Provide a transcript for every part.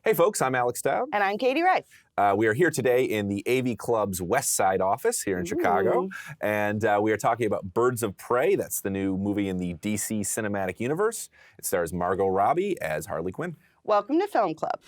Hey folks, I'm Alex Dowd. And I'm Katie Rife. We are here today in the AV Club's West Side office here in Chicago. And we are talking about Birds of Prey. That's the new movie in the DC cinematic universe. It stars Margot Robbie as Harley Quinn. Welcome to Film Club.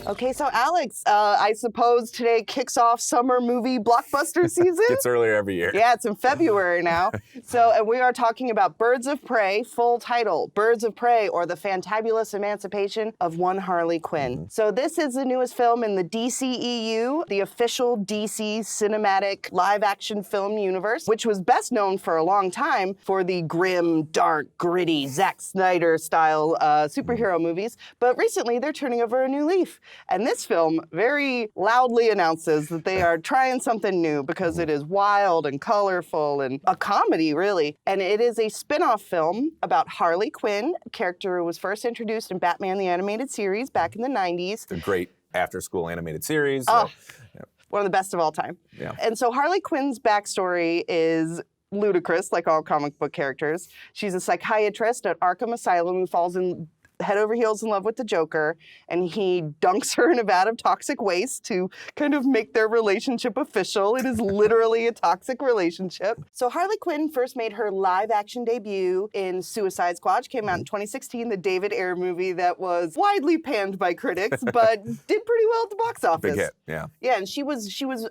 Okay, so Alex, I suppose today kicks off summer movie blockbuster season? It's earlier every year. Yeah, it's in February now. And we are talking about Birds of Prey, full title, Birds of Prey, or the Fantabulous Emancipation of One Harley Quinn. So this is the newest film in the DCEU, the official DC cinematic live-action film universe, which was best known for a long time for the grim, dark, gritty, Zack Snyder-style superhero movies. But recently, they're turning over a new leaf. And this film very loudly announces that they are trying something new because it is wild and colorful and a comedy, really. And it is a spin-off film about Harley Quinn, a character who was first introduced in Batman the Animated Series back in the 90s. The great after-school animated series. One of the best of all time. Yeah. And so Harley Quinn's backstory is ludicrous, like all comic book characters. She's a psychiatrist at Arkham Asylum who falls in head over heels in love with the Joker, and he dunks her in a vat of toxic waste to kind of make their relationship official. It is literally a toxic relationship. So Harley Quinn first made her live-action debut in Suicide Squad. She came out in 2016, the David Ayer movie that was widely panned by critics, but did pretty well at the box office. Big hit, yeah. Yeah, and she was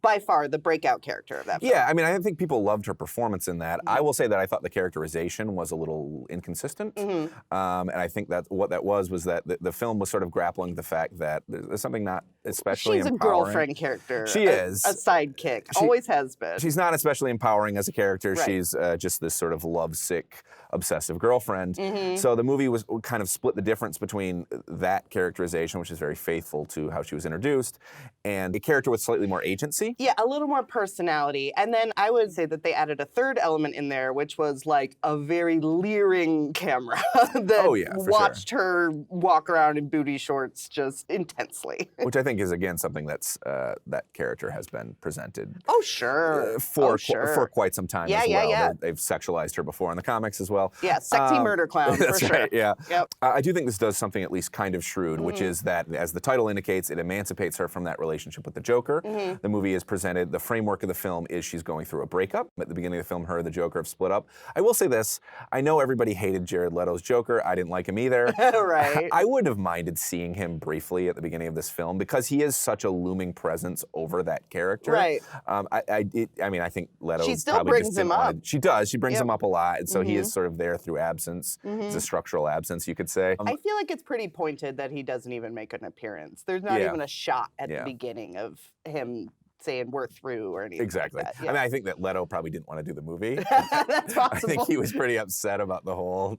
by far the breakout character of that film. Yeah, I mean, I think people loved her performance in that. I will say that I thought the characterization was a little inconsistent, and I think that what that was that the film was sort of grappling with the fact that there's something not especially empowering. She's a girlfriend character. She is. A sidekick. Always has been. She's not especially empowering as a character. Right. She's just this sort of lovesick, obsessive girlfriend. So the movie was kind of split the difference between that characterization, which is very faithful to how she was introduced, and a character with slightly more agency. Yeah, a little more personality. And then I would say that they added a third element in there, which was like a very leering camera that watched her walk around in booty shorts just intensely. Which I think is, again, something that's that character has been presented. Oh, sure. For quite some time as well. Yeah. They've sexualized her before in the comics as well. Yeah, sexy murder clown, that's for sure. Right, yeah. Yep. I do think this does something at least kind of shrewd, which is that, as the title indicates, it emancipates her from that relationship with the Joker. The movie is presented, the framework of the film is she's going through a breakup. At the beginning of the film, her and the Joker have split up. I will say this, I know everybody hated Jared Leto's Joker. I didn't like him either. Right. I wouldn't have minded seeing him briefly at the beginning of this film because he is such a looming presence over that character. Right. I mean, I think Leto She still probably brings just didn't him up. want to, She does. She brings him up a lot, and so he is sort of there through absence. It's a structural absence, you could say. I feel like it's pretty pointed that he doesn't even make an appearance. There's not even a shot at the beginning of him saying we're through or anything Exactly. like that. Yeah. I mean, I think that Leto probably didn't want to do the movie. That's possible. I think he was pretty upset about the whole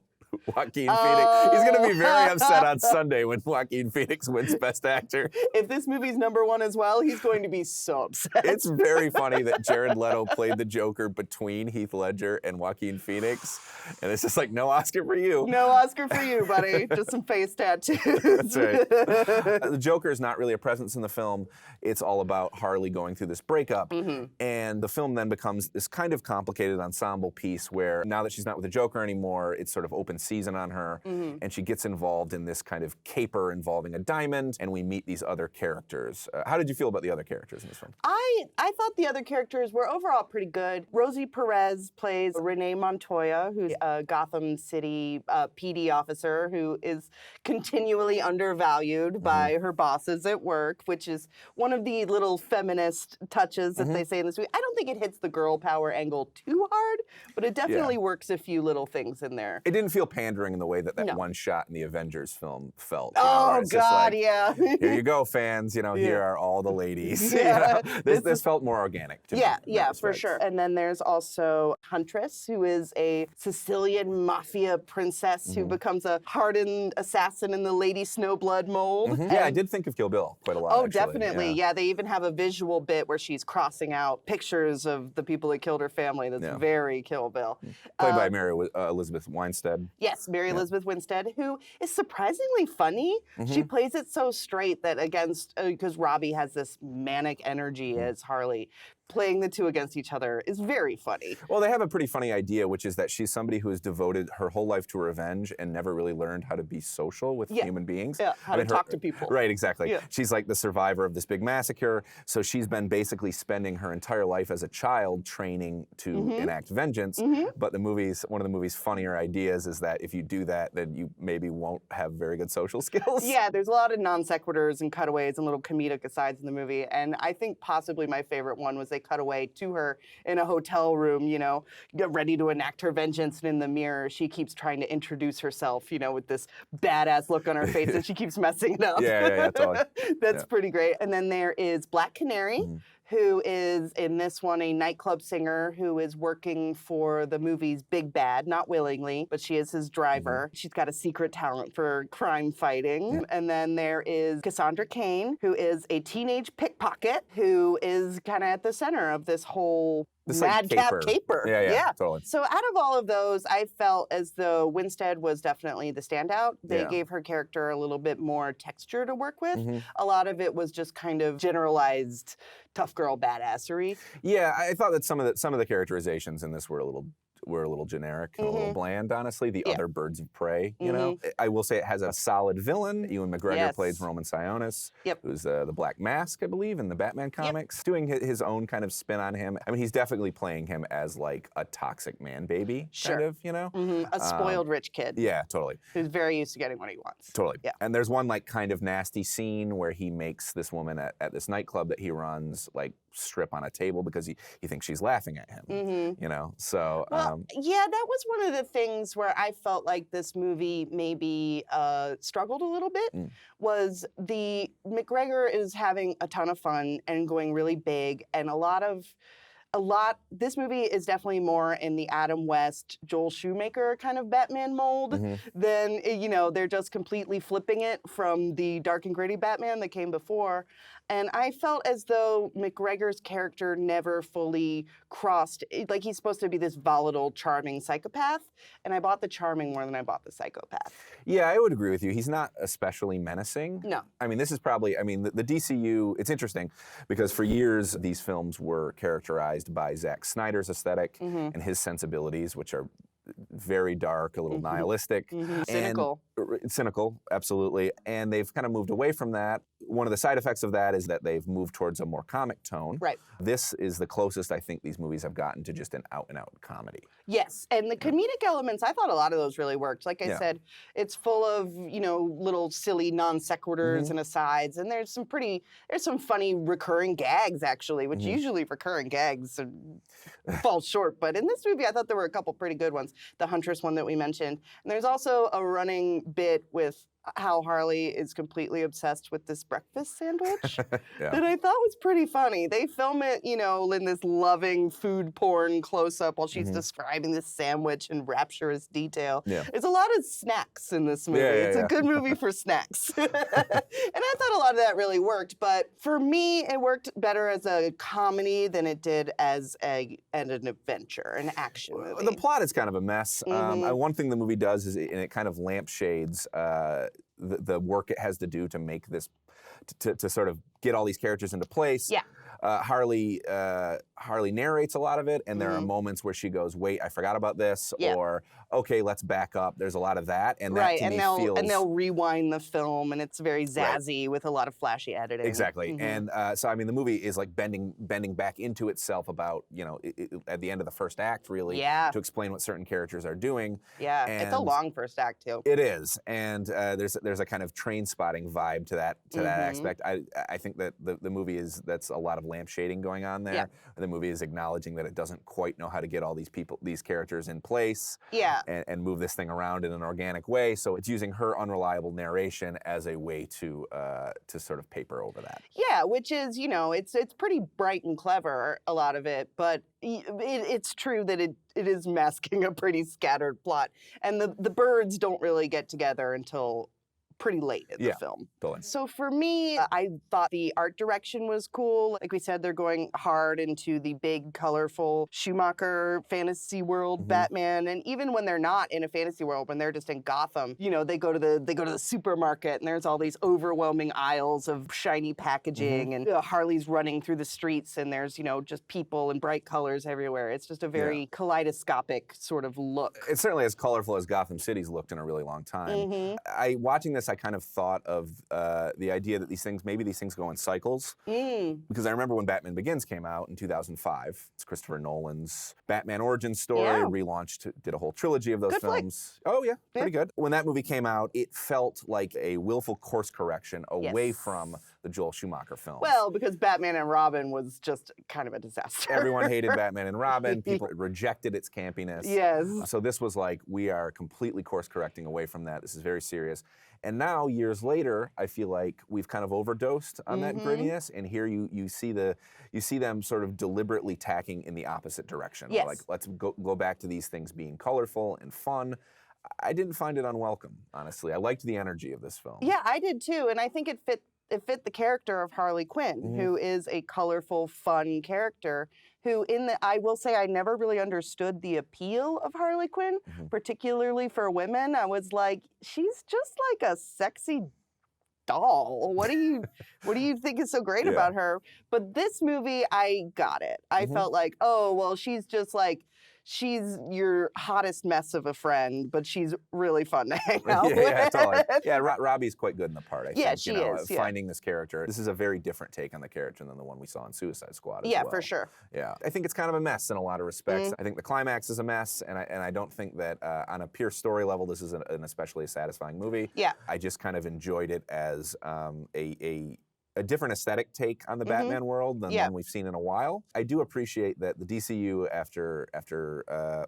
Joaquin Phoenix. He's going to be very upset on Sunday when Joaquin Phoenix wins Best Actor. If this movie's #1 as well, he's going to be so upset. It's very funny that Jared Leto played the Joker between Heath Ledger and Joaquin Phoenix. And it's just like, no Oscar for you. No Oscar for you, buddy. Just some face tattoos. That's right. The Joker is not really a presence in the film. It's all about Harley going through this breakup. And the film then becomes this kind of complicated ensemble piece where now that she's not with the Joker anymore, it's sort of open season on her, and she gets involved in this kind of caper involving a diamond, and we meet these other characters. How did you feel about the other characters in this film? I thought the other characters were overall pretty good. Rosie Perez plays Renee Montoya, who's a Gotham City PD officer who is continually undervalued by her bosses at work, which is one of the little feminist touches that they say in this movie. I don't think it hits the girl power angle too hard, but it definitely works a few little things in there. It didn't feel pandering in the way that one shot in the Avengers film felt. Oh, God, yeah. Here you go, fans. Here are all the ladies. Yeah. This felt more organic to me. Yeah, for sure. And then there's also Huntress, who is a Sicilian mafia princess who becomes a hardened assassin in the Lady Snowblood mold. Yeah, I did think of Kill Bill quite a lot, Oh, actually. definitely. Yeah, they even have a visual bit where she's crossing out pictures of the people that killed her family. That's very Kill Bill. Played by Mary Elizabeth Winstead. Yes, Mary Elizabeth Winstead, who is surprisingly funny. She plays it so straight that because Robbie has this manic energy as Harley, playing the two against each other is very funny. Well, they have a pretty funny idea, which is that she's somebody who has devoted her whole life to revenge and never really learned how to be social with human beings. Yeah, how to talk to people. Right, exactly. Yeah. She's like the survivor of this big massacre, so she's been basically spending her entire life as a child training to enact vengeance. But one of the movie's funnier ideas is that if you do that, then you maybe won't have very good social skills. Yeah, there's a lot of non sequiturs and cutaways and little comedic asides in the movie. And I think possibly my favorite one was they cut away to her in a hotel room, get ready to enact her vengeance. And in the mirror, she keeps trying to introduce herself, with this badass look on her face, and she keeps messing it up. Yeah, totally. That's pretty great. And then there is Black Canary, who is in this one a nightclub singer who is working for the movie's Big Bad, not willingly, but she is his driver. She's got a secret talent for crime fighting. And then there is Cassandra Cain, who is a teenage pickpocket who is kind of at the center of this whole madcap caper. Yeah, totally. So out of all of those, I felt as though Winstead was definitely the standout. They gave her character a little bit more texture to work with. A lot of it was just kind of generalized tough girl badassery. Yeah, I thought that some of the characterizations in this were a little generic and a little bland, honestly. The other birds of prey, I will say it has a solid villain. Ewan McGregor plays Roman Sionis, who's the Black Mask, I believe, in the Batman comics, doing his own kind of spin on him. I mean, he's definitely playing him as like a toxic man baby, kind of, A spoiled rich kid. Yeah, totally. Who's very used to getting what he wants. Totally. Yeah. And there's one like kind of nasty scene where he makes this woman at this nightclub that he runs like strip on a table because he thinks she's laughing at him. So yeah, that was one of the things where I felt like this movie maybe struggled a little bit. Was the McGregor is having a ton of fun and going really big, and this movie is definitely more in the Adam West, Joel Schumacher kind of Batman mold than, they're just completely flipping it from the dark and gritty Batman that came before. And I felt as though McGregor's character never fully crossed, like he's supposed to be this volatile, charming psychopath, and I bought the charming more than I bought the psychopath. Yeah, I would agree with you. He's not especially menacing. No. I mean, this is probably, the DCU, it's interesting because for years these films were characterized by Zack Snyder's aesthetic and his sensibilities, which are very dark, a little nihilistic. Cynical. Cynical, absolutely. And they've kind of moved away from that. One of the side effects of that is that they've moved towards a more comic tone. Right. This is the closest I think these movies have gotten to just an out-and-out comedy. Yes, and the comedic elements, I thought a lot of those really worked. Like I said, it's full of, little silly non sequiturs and asides, and there's some funny recurring gags, actually, which usually recurring gags fall short. But in this movie, I thought there were a couple pretty good ones. The Huntress one that we mentioned. And there's also a running bit with how Harley is completely obsessed with this breakfast sandwich that I thought was pretty funny. They film it, in this loving food porn close-up while she's describing this sandwich in rapturous detail. Yeah. There's a lot of snacks in this movie. It's a good movie for snacks. And I thought a lot of that really worked, but for me, it worked better as a comedy than it did as an adventure, an action movie. The plot is kind of a mess. One thing the movie does is it kind of lampshades the work it has to do to make this, to sort of get all these characters into place. Yeah. Harley narrates a lot of it, and there are moments where she goes, "Wait, I forgot about this," or "Okay, let's back up." There's a lot of that, and that to me feels. And they'll rewind the film, and it's very zazzy with a lot of flashy editing. Exactly, and so the movie is like bending back into itself about at the end of the first act, really, to explain what certain characters are doing. Yeah, and it's a long first act too. It is, and there's a kind of train spotting vibe to that aspect. I think that the movie that's a lot of lampshading going on there. The movie is acknowledging that it doesn't quite know how to get all these characters in place. Yeah. And move this thing around in an organic way. So it's using her unreliable narration as a way to sort of paper over that. Yeah, which is, it's pretty bright and clever, a lot of it, but it's true that it is masking a pretty scattered plot. And the birds don't really get together until pretty late in the film. Totally. So for me, I thought the art direction was cool. Like we said, they're going hard into the big, colorful Schumacher fantasy world Batman. And even when they're not in a fantasy world, when they're just in Gotham, you know, they go to the supermarket and there's all these overwhelming aisles of shiny packaging and Harley's running through the streets and there's, you know, just people and bright colors everywhere. It's just a very kaleidoscopic sort of look. It's certainly as colorful as Gotham City's looked in a really long time. Watching this, I kind of thought of the idea that maybe these things go in cycles. Because I remember when Batman Begins came out in 2005. It's Christopher Nolan's Batman origin story, relaunched, did a whole trilogy of those films. Oh yeah, pretty good. When that movie came out, it felt like a willful course correction away from the Joel Schumacher films. Well, because Batman and Robin was just kind of a disaster. Everyone hated Batman and Robin. People rejected its campiness. Yes. So this was like, we are completely course correcting away from that. This is very serious. And now, years later, I feel like we've kind of overdosed on that grittiness. And here you see them sort of deliberately tacking in the opposite direction. Yes. Like, let's go back to these things being colorful and fun. I didn't find it unwelcome, honestly. I liked the energy of this film. Yeah, I did too. And I think it fit the character of Harley Quinn, who is a colorful, fun character who I will say I never really understood the appeal of Harley Quinn, particularly for women. I was like, she's just like a sexy doll. What do you think is so great about her? But this movie, I got it. I felt like, oh, well, she's just like, she's your hottest mess of a friend, but she's really fun to hang out with. Yeah, totally. Yeah, Robbie's quite good in the part, I think. Yeah, she is. Finding this character. This is a very different take on the character than the one we saw in Suicide Squad as well. Yeah, for sure. Yeah. I think it's kind of a mess in a lot of respects. I think the climax is a mess, and I don't think that on a pure story level, this is an especially satisfying movie. Yeah. I just kind of enjoyed it as a different aesthetic take on the Batman world than one we've seen in a while. I do appreciate that the DCU, after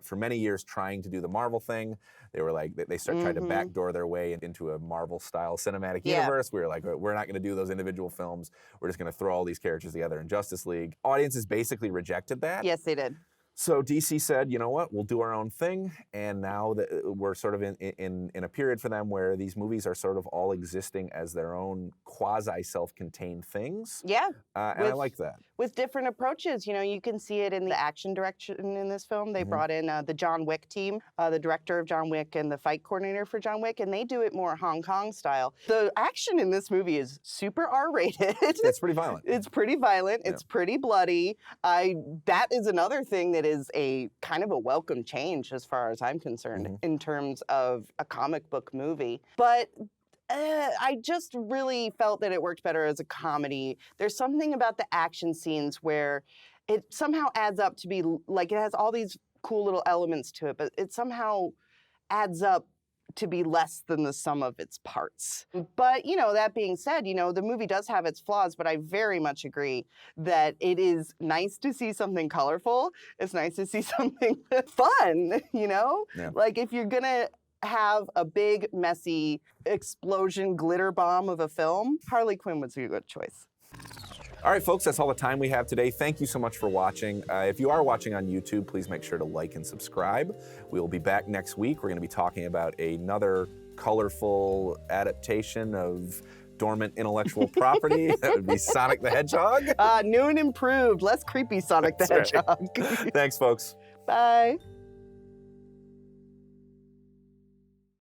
for many years trying to do the Marvel thing, they were like, they tried to backdoor their way into a Marvel-style cinematic universe. We were like, we're not going to do those individual films. We're just going to throw all these characters together in Justice League. Audiences basically rejected that. Yes, they did. So DC said, you know what, we'll do our own thing, and now that we're sort of in a period for them where these movies are sort of all existing as their own quasi-self-contained things. Yeah. And I like that. With different approaches. You know, you can see it in the action direction in this film. They brought in the John Wick team, the director of John Wick and the fight coordinator for John Wick, and they do it more Hong Kong style. The action in this movie is super R-rated. It's pretty violent. It's pretty violent. It's pretty bloody. That is another thing that is a kind of a welcome change as far as I'm concerned in terms of a comic book movie. But I just really felt that it worked better as a comedy. There's something about the action scenes where it somehow adds up to be like, it has all these cool little elements to it, but it somehow adds up to be less than the sum of its parts. But, you know, that being said, you know, the movie does have its flaws, but I very much agree that it is nice to see something colorful. It's nice to see something fun, you know? Yeah. Like, if you're gonna have a big, messy explosion glitter bomb of a film, Harley Quinn was a good choice. All right, folks, that's all the time we have today. Thank you so much for watching. If you are watching on YouTube, please make sure to like and subscribe. We will be back next week. We're going to be talking about another colorful adaptation of dormant intellectual property. That would be Sonic the Hedgehog. New and improved, less creepy Sonic the Hedgehog. Thanks, folks. Bye.